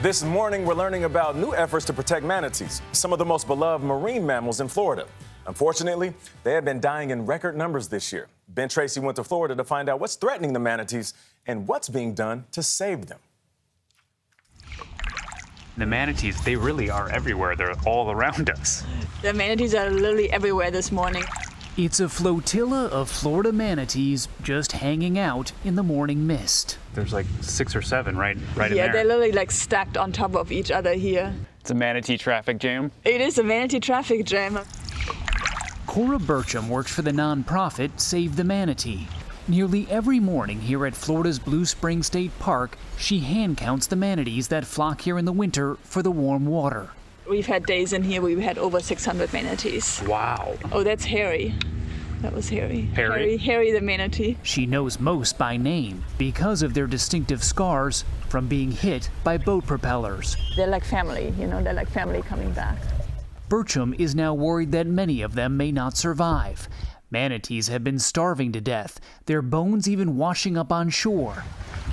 This morning, we're learning about new efforts to protect manatees, some of the most beloved marine mammals in Florida. Unfortunately, they have been dying in record numbers this year. Ben Tracy went to Florida to find out what's threatening the manatees and what's being done to save them. The manatees, they really are everywhere. They're all around us. The manatees are literally everywhere this morning. It's a flotilla of Florida manatees just hanging out in the morning mist. There's like 6 or 7 right in there. Yeah, they're literally like stacked on top of each other here. It's a manatee traffic jam. It is a manatee traffic jam. Cora Burcham works for the nonprofit Save the Manatee. Nearly every morning here at Florida's Blue Spring State Park, she hand counts the manatees that flock here in the winter for the warm water. We've had days in here we've had over 600 manatees. Wow. Oh, that's Harry. That was Harry. Harry? Harry the manatee. She knows most by name because of their distinctive scars from being hit by boat propellers. They're like family, they're like family coming back. Burcham is now worried that many of them may not survive. Manatees have been starving to death, their bones even washing up on shore,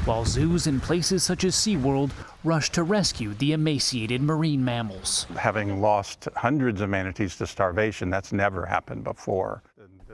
while zoos and places such as SeaWorld rush to rescue the emaciated marine mammals. Having lost hundreds of manatees to starvation, that's never happened before.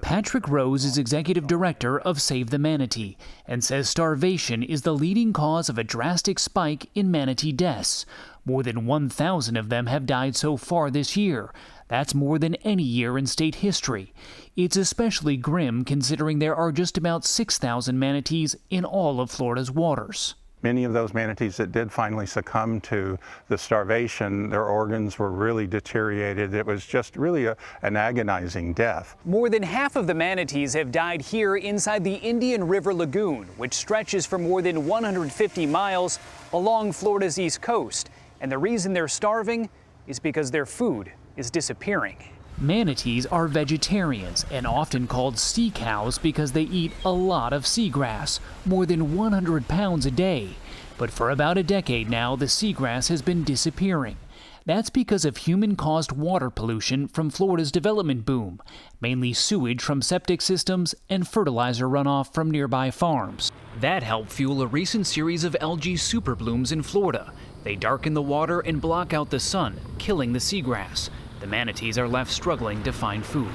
Patrick Rose is executive director of Save the Manatee and says starvation is the leading cause of a drastic spike in manatee deaths. More than 1,000 of them have died so far this year. That's more than any year in state history. It's especially grim considering there are just about 6,000 manatees in all of Florida's waters. Many of those manatees that did finally succumb to the starvation, their organs were really deteriorated. It was just really an agonizing death. More than half of the manatees have died here inside the Indian River Lagoon, which stretches for more than 150 miles along Florida's east coast. And the reason they're starving is because their food is disappearing. Manatees are vegetarians and often called sea cows because they eat a lot of seagrass, more than 100 pounds a day. But for about a decade now, the seagrass has been disappearing. That's because of human-caused water pollution from Florida's development boom, mainly sewage from septic systems and fertilizer runoff from nearby farms. That helped fuel a recent series of algae superblooms in Florida. They darken the water and block out the sun, killing the seagrass. The manatees are left struggling to find food.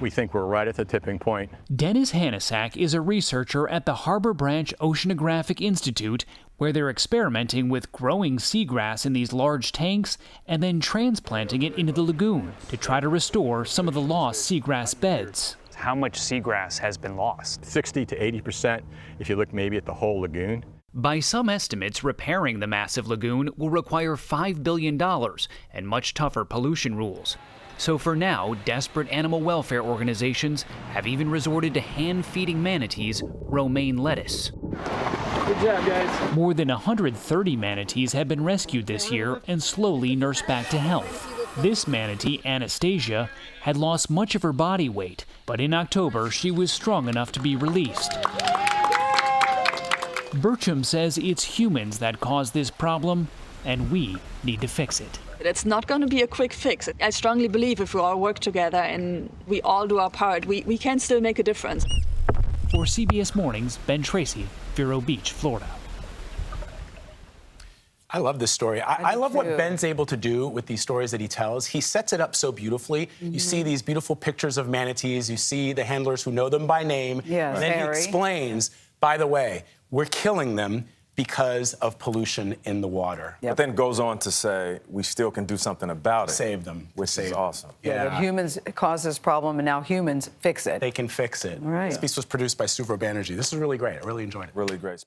We think we're right at the tipping point. Dennis Hanasak is a researcher at the Harbor Branch Oceanographic Institute, where they're experimenting with growing seagrass in these large tanks and then transplanting it into the lagoon to try to restore some of the lost seagrass beds. How much seagrass has been lost? 60 to 80% if you look maybe at the whole lagoon. By some estimates, repairing the massive lagoon will require $5 billion and much tougher pollution rules. So for now, desperate animal welfare organizations have even resorted to hand-feeding manatees romaine lettuce. Good job, guys. More than 130 manatees have been rescued this year and slowly nursed back to health. This manatee, Anastasia, had lost much of her body weight, but in October she was strong enough to be released. Burcham says it's humans that cause this problem, and we need to fix it. It's not going to be a quick fix. I strongly believe if we all work together and we all do our part, we can still make a difference. For CBS Mornings, Ben Tracy, Vero Beach, Florida. I love this story. I love what Ben's able to do with these stories that he tells. He sets it up so beautifully. You see these beautiful pictures of manatees. You see the handlers who know them by name. Yes, and then Harry. he explains, by the way, we're killing them because of pollution in the water. But then goes on to say we still can do something about it. Save them. Which is awesome. Yeah, that humans cause this problem, and now humans fix it. They can fix it. Right. This piece was produced by Suvrab Banerjee. This is really great. I really enjoyed it. Really great.